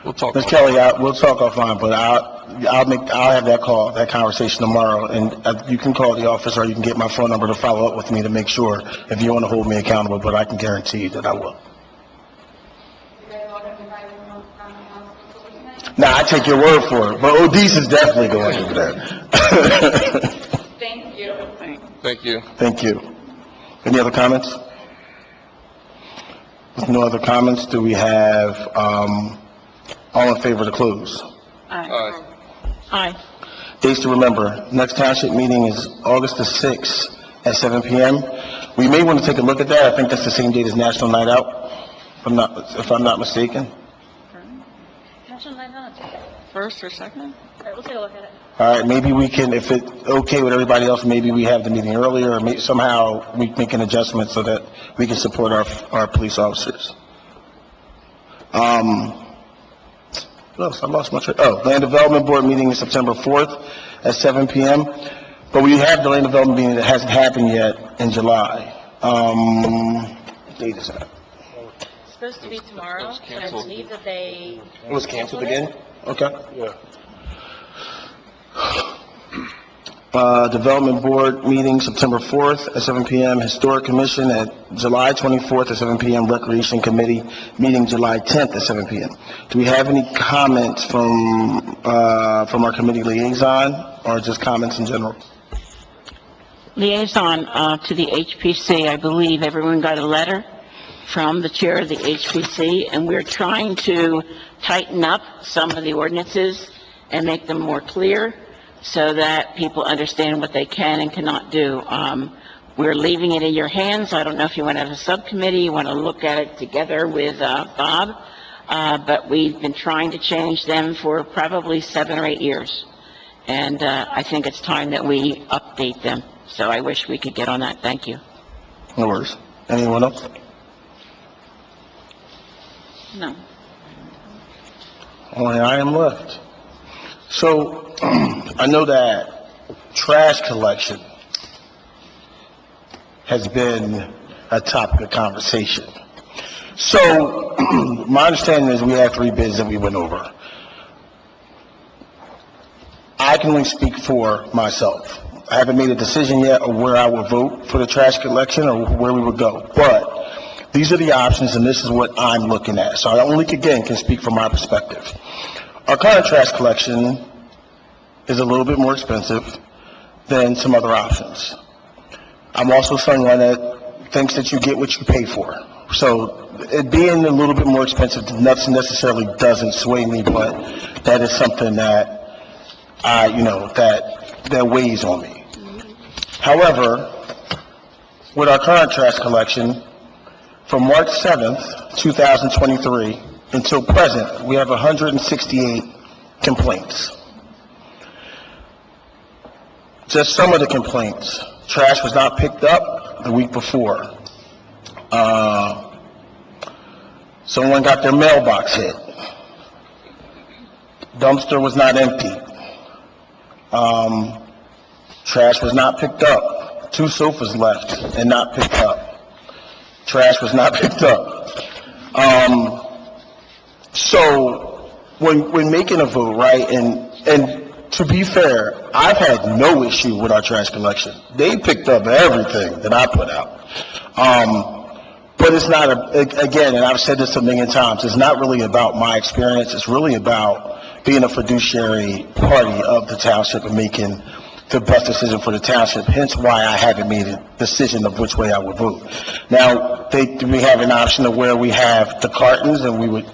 We'll talk. Ms. Kelly, we'll talk offline, but I'll have that conversation tomorrow, and you can call the office, or you can get my phone number to follow up with me to make sure if you want to hold me accountable, but I can guarantee you that I will. Nah, I take your word for it, but Odisse is definitely going over there. Thank you. Thank you. Thank you. Any other comments? With no other comments, do we have, all in favor to close? Aye. Aye. Dates to remember, next township meeting is August the 6th at 7 PM. We may want to take a look at that. I think that's the same date as National Night Out, if I'm not mistaken. First or second? We'll take a look at it. All right, maybe we can, if it's okay with everybody else, maybe we have the meeting earlier, or somehow we make an adjustment so that we can support our police officers. What else? I lost my train. Oh, Land Development Board meeting is September 4th at 7 PM. But we have the Land Development meeting that hasn't happened yet in July. Date is that? It's supposed to be tomorrow, but I believe that they... It was canceled again? Okay. Yeah. Development Board meeting September 4th at 7 PM. Historic Commission at July 24th at 7 PM. Recreation Committee meeting July 10th at 7 PM. Do we have any comments from our committee liaison, or just comments in general? Liaison to the HPC, I believe everyone got a letter from the chair of the HPC, and we're trying to tighten up some of the ordinances and make them more clear so that people understand what they can and cannot do. We're leaving it in your hands. I don't know if you want to have a subcommittee, you want to look at it together with Bob, but we've been trying to change them for probably 7 or 8 years. And I think it's time that we update them. So I wish we could get on that. Thank you. No worries. Anyone else? No. Only I am left. So, I know that trash collection has been a topic of conversation. So, my understanding is we had 3 bids that we went over. I can only speak for myself. I haven't made a decision yet of where I will vote for the trash collection or where we would go. But these are the options, and this is what I'm looking at. So I only, again, can speak from my perspective. Our current trash collection is a little bit more expensive than some other options. I'm also someone that thinks that you get what you pay for. So it being a little bit more expensive necessarily doesn't sway me, but that is something that that weighs on me. However, with our current trash collection, from March 7th, 2023 until present, we have 168 complaints. Just some of the complaints. Trash was not picked up the week before. Someone got their mailbox hit. Dumpster was not empty. Trash was not picked up. 2 sofas left and not picked up. Trash was not picked up. So when making a vote, right, and to be fair, I've had no issue with our trash collection. They picked up everything that I put out. But it's not, again, and I've said this a million times, it's not really about my experience. It's really about being a fiduciary party of the township and making the best decision for the township, hence why I haven't made a decision of which way I would vote. Now, we have an option of where we have the cartons, and we would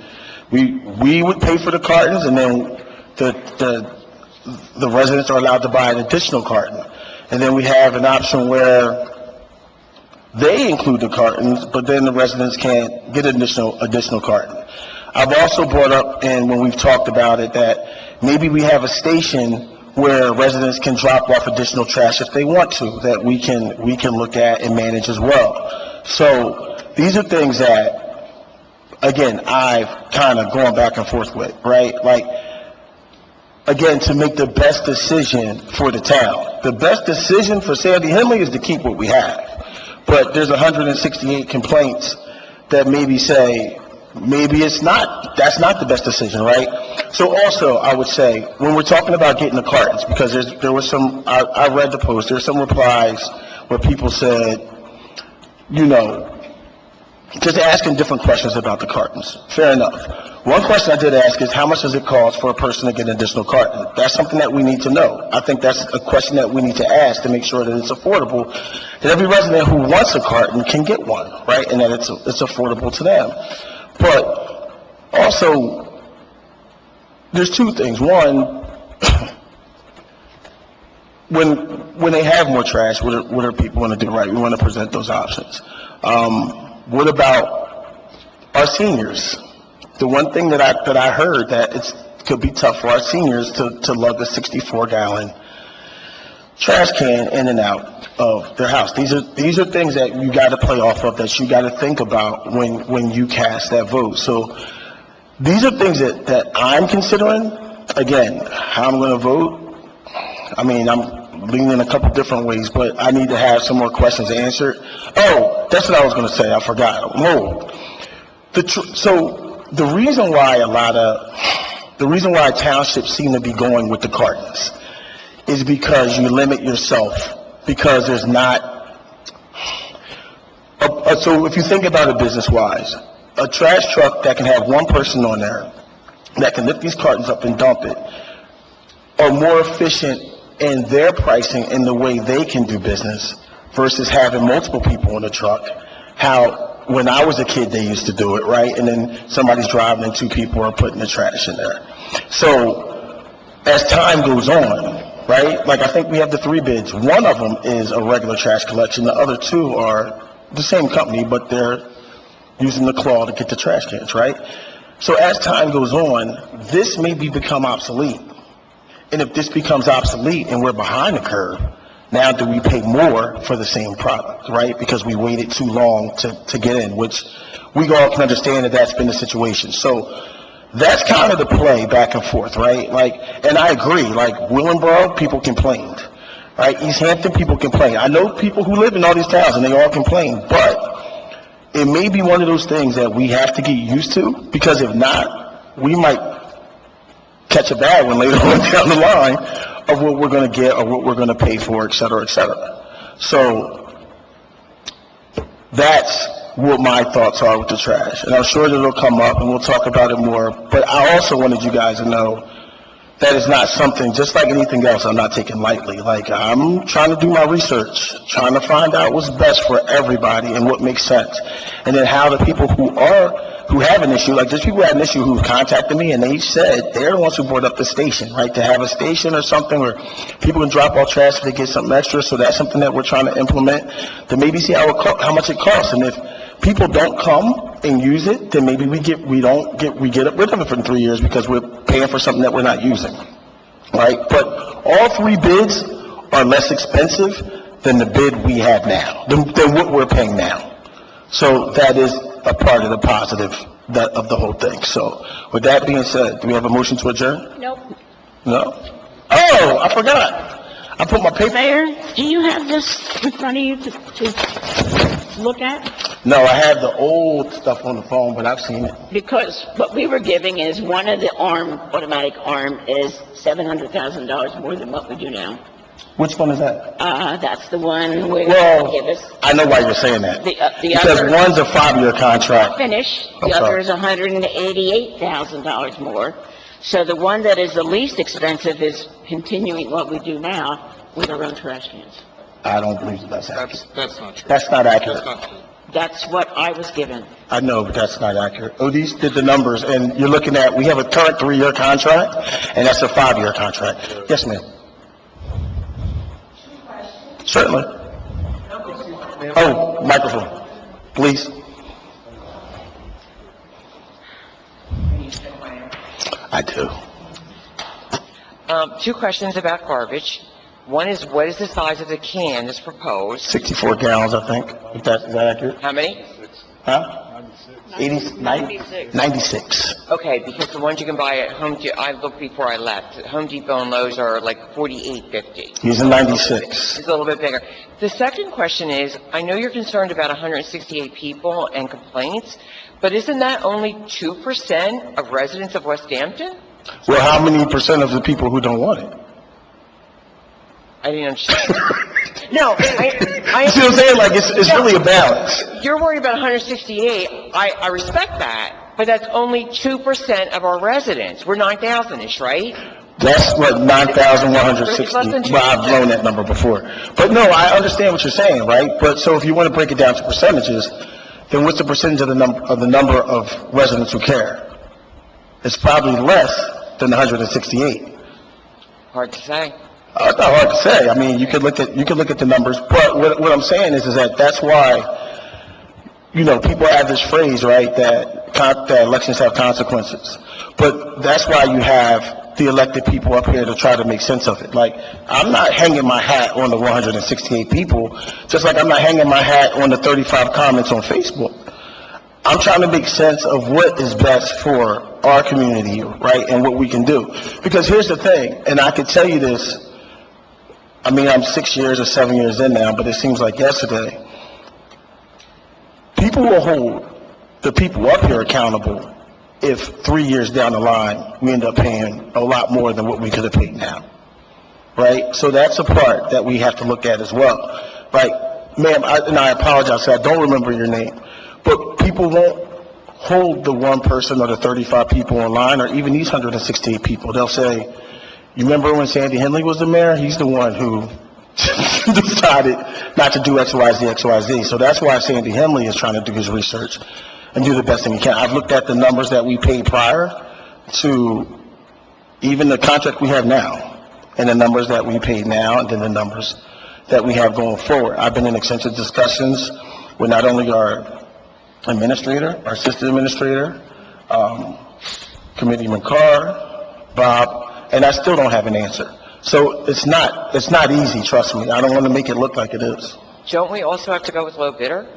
pay for the cartons, and then the residents are allowed to buy an additional carton. And then we have an option where they include the cartons, but then the residents can't get an additional carton. I've also brought up, and when we've talked about it, that maybe we have a station where residents can drop off additional trash if they want to, that we can look at and manage as well. So these are things that, again, I've kind of gone back and forth with, right? Like, again, to make the best decision for the town. The best decision for Sandy Henley is to keep what we have. But there's 168 complaints that maybe say, maybe that's not the best decision, right? So also, I would say, when we're talking about getting the cartons, because there was some, I read the post, there's some replies where people said, just asking different questions about the cartons. Fair enough. One question I did ask is, how much does it cost for a person to get an additional carton? That's something that we need to know. I think that's a question that we need to ask to make sure that it's affordable, that every resident who wants a carton can get one, right? And that it's affordable to them. But also, there's 2 things. One, when they have more trash, what are people going to do, right? We want to present those options. What about our seniors? The one thing that I heard that it could be tough for our seniors to lug a 64-gallon trash can in and out of their house. These are things that you got to play off of, that you got to think about when you cast that vote. So these are things that I'm considering. Again, how I'm going to vote, I mean, I'm leaning a couple different ways, but I need to have some more questions answered. Oh, that's what I was going to say. I forgot. Whoa. So the reason why townships seem to be going with the cartons is because you limit yourself, because there's not, so if you think about it business-wise, a trash truck that can have one person on there, that can lift these cartons up and dump it, are more efficient in their pricing and the way they can do business versus having multiple people in the truck. How, when I was a kid, they used to do it, right? And then somebody's driving and 2 people are putting the trash in there. So as time goes on, right, like I think we have the 3 bids. One of them is a regular trash collection. The other 2 are the same company, but they're using the claw to get the trash cans, right? So as time goes on, this may become obsolete. And if this becomes obsolete and we're behind the curve, now do we pay more for the same product, right? Because we waited too long to get in, which we all can understand that that's been the situation. So that's kind of the play back and forth, right? Like, and I agree, like Willenboro, people complained, right? East Hampton, people complain. I know people who live in all these towns and they all complain, but it may be one of those things that we have to get used to, because if not, we might catch a bad one later on down the line of what we're going to get or what we're going to pay for, et cetera, et cetera. So that's what my thoughts are with the trash. And I'm sure that it'll come up and we'll talk about it more. But I also wanted you guys to know that is not something, just like anything else, I'm not taking lightly. Like, I'm trying to do my research, trying to find out what's best for everybody and what makes sense. And then how the people who have an issue, like there's people who had an issue who contacted me and they said they're the ones who brought up the station, right? To have a station or something where people can drop off trash if they get something extra. So that's something that we're trying to implement, to maybe see how much it costs. And if people don't come and use it, then maybe we get rid of it for 3 years because we're paying for something that we're not using, right? But all 3 bids are less expensive than the bid we have now, than what we're paying now. So that is a part of the positive of the whole thing. So with that being said, do we have a motion to adjourn? Nope. No? Oh, I forgot. I put my paper. Mayor, do you have this in front of you to look at? No, I have the old stuff on the phone, but I've seen it. Because what we were giving is one of the automatic arm is $700,000 more than what we do now. Which one is that? That's the one where Well, they give us I know why you're saying that. the Because other one's a 5-year contract. finish, I'm the other sorry. is $188,000 more. So the one that is the least expensive is continuing what we do now with our own trash cans. I don't believe that's accurate. That's not true. That's not accurate. That's not true. That's what I was given. I know, but that's not accurate. Odis did the numbers, and you're looking at, we have a current 3-year contract, and that's a 5-year contract. Yes, ma'am. Certainly. Oh, microphone, please. I do. 2 questions about garbage. One is, what is the size of the can that's proposed? 64 gallons, I think. Is that accurate? How many? Huh? 96. Okay, because the ones you can buy at Home Depot, I looked before I left. Home Depot and Lowe's are like $48.50. He's a 96. It's a little bit bigger. The second question is, I know you're concerned about 168 people and complaints, but isn't that only 2% of residents of West Hampton? Well, how many percent of the people who don't want it? I didn't understand. No, You see what I'm saying? Like, it's really a balance. You're worried about 168. I respect that, but that's only 2% of our residents. We're 9,000-ish, right? That's what, 9,160. It's less than 2%. Well, I've blown that number before. But no, I understand what you're saying, right? But so if you want to break it down to percentages, then what's the percentage of the number of residents who care? It's probably less than 168. Hard to say. It's not hard to say. I mean, you could look at the numbers, but what I'm saying is that that's why, people have this phrase, right, that elections have consequences. But that's why you have the elected people up here to try to make sense of it. Like, I'm not hanging my hat on the 168 people, just like I'm not hanging my hat on the 35 comments on Facebook. I'm trying to make sense of what is best for our community, right, and what we can do. Because here's the thing, and I could tell you this, I mean, I'm 6 years or 7 years in now, but it seems like yesterday. People will hold the people up here accountable if 3 years down the line, we end up paying a lot more than what we could have paid now, right? So that's a part that we have to look at as well. Like, ma'am, I apologize, I don't remember your name, but people won't hold the one person or the 35 people online, or even these 168 people. They'll say, you remember when Sandy Henley was the mayor? He's the one who decided not to do X, Y, Z, X, Y, Z. So that's why Sandy Henley is trying to do his research and do the best thing he can. I've looked at the numbers that we paid prior to even the contract we have now, and the numbers that we paid now, and then the numbers that we have going forward. I've been in extensive discussions with not only our administrator, our assistant administrator, Committeeman Carr, Bob, and I still don't have an answer. So it's not easy, trust me. I don't want to make it look like it is. Don't we also have to go with low bidder?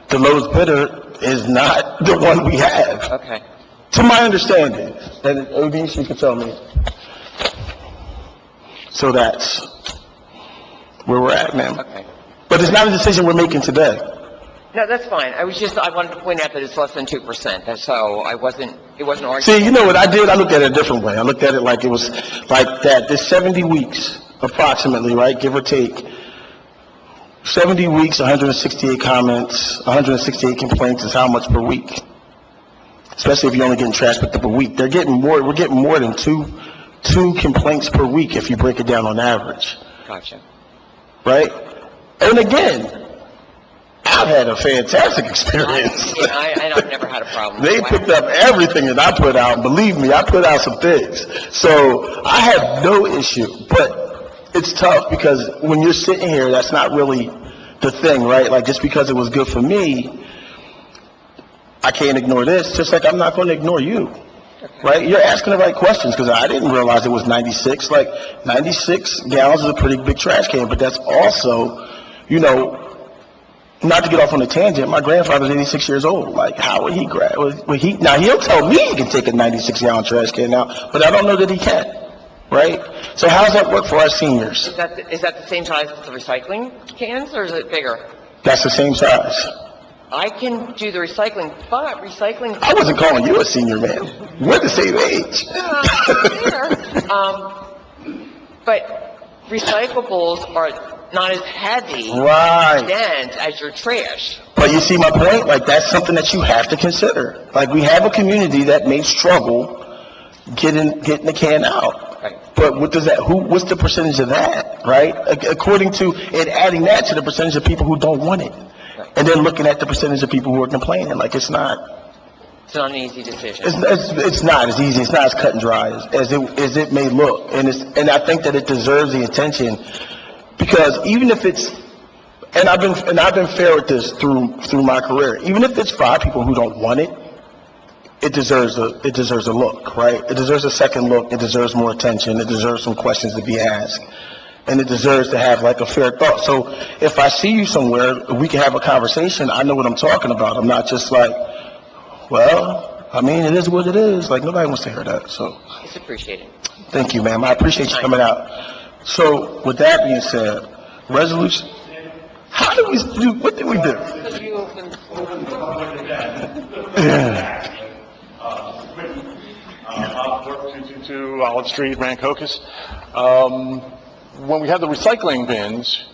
The lowest bidder is not the one we have, Okay. to my understanding. And Odis, you can tell me. So that's where we're at, ma'am. Okay. But it's not a decision we're making today. No, that's fine. I wanted to point out that it's less than 2%. That's so it wasn't arguing. See, you know what I did? I looked at it a different way. I looked at it like it was like that. There's 70 weeks, approximately, right, give or take. 70 weeks, 168 comments, 168 complaints is how much per week? Especially if you're only getting trash picked up a week. We're getting more than two complaints per week if you break it down on average, Gotcha. right? And again, I've had a fantastic experience. I've never had a problem. They picked up everything that I put out. Believe me, I put out some things. So I have no issue, but it's tough because when you're sitting here, that's not really the thing, right? Like, just because it was good for me, I can't ignore this, just like I'm not going to ignore you, right? You're asking the right questions because I didn't realize it was 96. Like, 96 gallons is a pretty big trash can, but that's also, not to get off on a tangent, my grandfather's 86 years old. Like, how would he now he'll tell me he can take a 96-gallon trash can now, but I don't know that he can, right? So how does that work for our seniors? Is that the same size as the recycling cans, or is it bigger? That's the same size. I can do the recycling, but recycling... I wasn't calling you a senior, man. We're the same age. But recyclables are not as heavy Right. dense as your trash. But you see my point? Like, that's something that you have to consider. Like, we have a community that may struggle getting the can out. Right. But what's the percentage of that, right? According to, and adding that to the percentage of people who don't want it. And then looking at the percentage of people who are complaining, like, it's not an easy decision. it's not as easy, it's not as cut and dry as it may look. And I think that it deserves the attention, because even if it's, and I've been fair with this through my career, even if it's 5 people who don't want it, it deserves a look, right? It deserves a second look, it deserves more attention, it deserves some questions to be asked, and it deserves to have like a fair thought. So if I see you somewhere, we can have a conversation, I know what I'm talking about. I'm not just like, well, I mean, it is what it is. Like, nobody wants to hear that, so. It's appreciated. Thank you, ma'am. I appreciate you coming out. So, with that being said, resolution, what did we do? Work 222 Olive Street, Rancocas. When we had the recycling bins,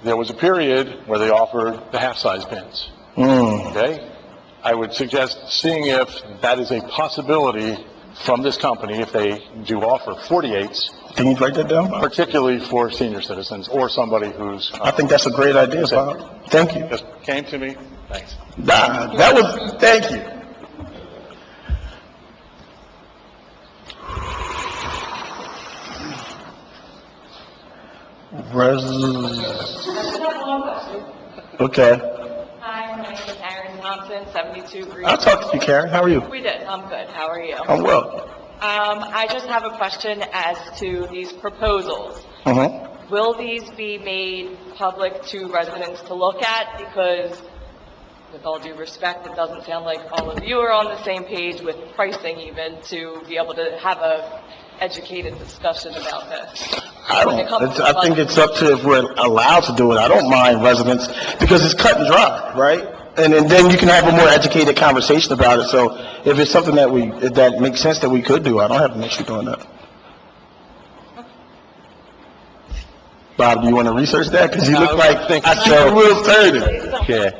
there was a period where they offered the half-size bins. Okay? I would suggest seeing if that is a possibility from this company, if they do offer 48s. Can you write that down, Bob? Particularly for senior citizens or somebody who's... I think that's a great idea, Bob. Thank you. Just came to me. Thanks. Thank you. Okay. Hi, my name is Karen Thompson, 72 Green. I'll talk to you, Karen. How are you? We did. I'm good. How are you? I'm well. I just have a question as to these proposals. Mm-hmm. Will these be made public to residents to look at? Because with all due respect, it doesn't sound like all of you are on the same page with pricing even to be able to have a educated discussion about this. I think it's up to if we're allowed to do it. I don't mind residents, because it's cut and dry, right? And then you can have a more educated conversation about it. So if it's something that makes sense that we could do, I don't have an issue doing that. Bob, do you want to research that? Because you look like I see the wheels turning. Okay.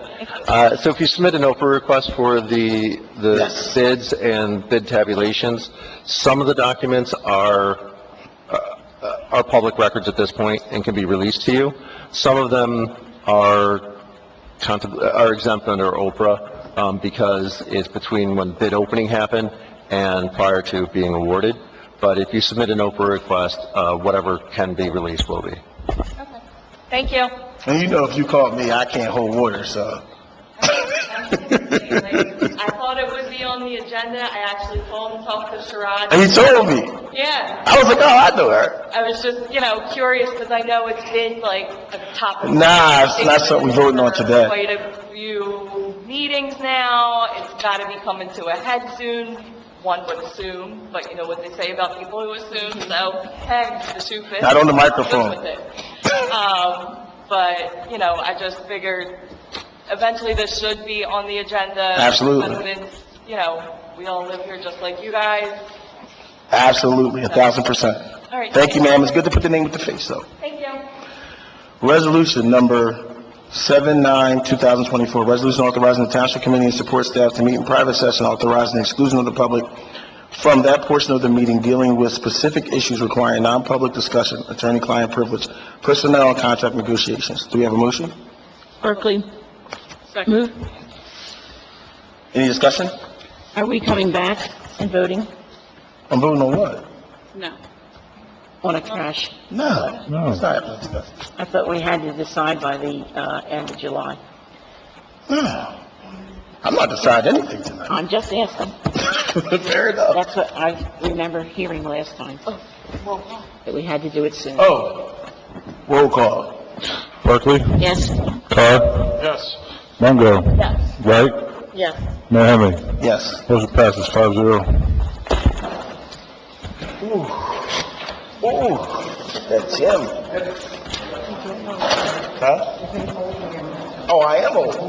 So if you submit an Oprah request for the Yes. bids and bid tabulations, some of the documents are public records at this point and can be released to you. Some of them are exempt under Oprah because it's between when bid opening happened and prior to being awarded. But if you submit an Oprah request, whatever can be released will be. Okay. Thank you. And you know, if you call me, I can't hold water, so. I thought it would be on the agenda. I actually called and talked to Sharad. And you told me. Yeah. I was like, oh, I know her. I was just, curious because I know it's been like a topic. Nah, it's not something we're voting on today. Quite a few meetings now. It's got to be coming to a head soon. One would assume, but you know what they say about people who assume. So, hey, the shoe fits. Not on the microphone. Good with it. But I just figured eventually this should be on the agenda. Absolutely. Residents, we all live here just like you guys. Absolutely, 1,000%. All right. Thank you, ma'am. It's good to put the name with the face, though. Thank you. Resolution number 79-2024, resolution authorizing the Township Committee and support staff to meet in private session, authorizing the exclusion of the public from that portion of the meeting dealing with specific issues requiring non-public discussion, attorney-client privilege, personnel, and contract negotiations. Do we have a motion? Berkeley. Move. Any discussion? Are we coming back and voting? I'm voting on what? No. On a trash? No. No. It's not happening today. I thought we had to decide by the end of July. No. I'm not deciding anything tonight. I'm just asking. Fair enough. That's what I remember hearing last time, that we had to do it soon. Oh, roll call. Barkley? Yes? Carr? Yes. Longo? Yes. Wright? Yes. Mayor Henry? Yes. Motion passes 5-0. Ooh, that's him. Huh? Oh, I am old.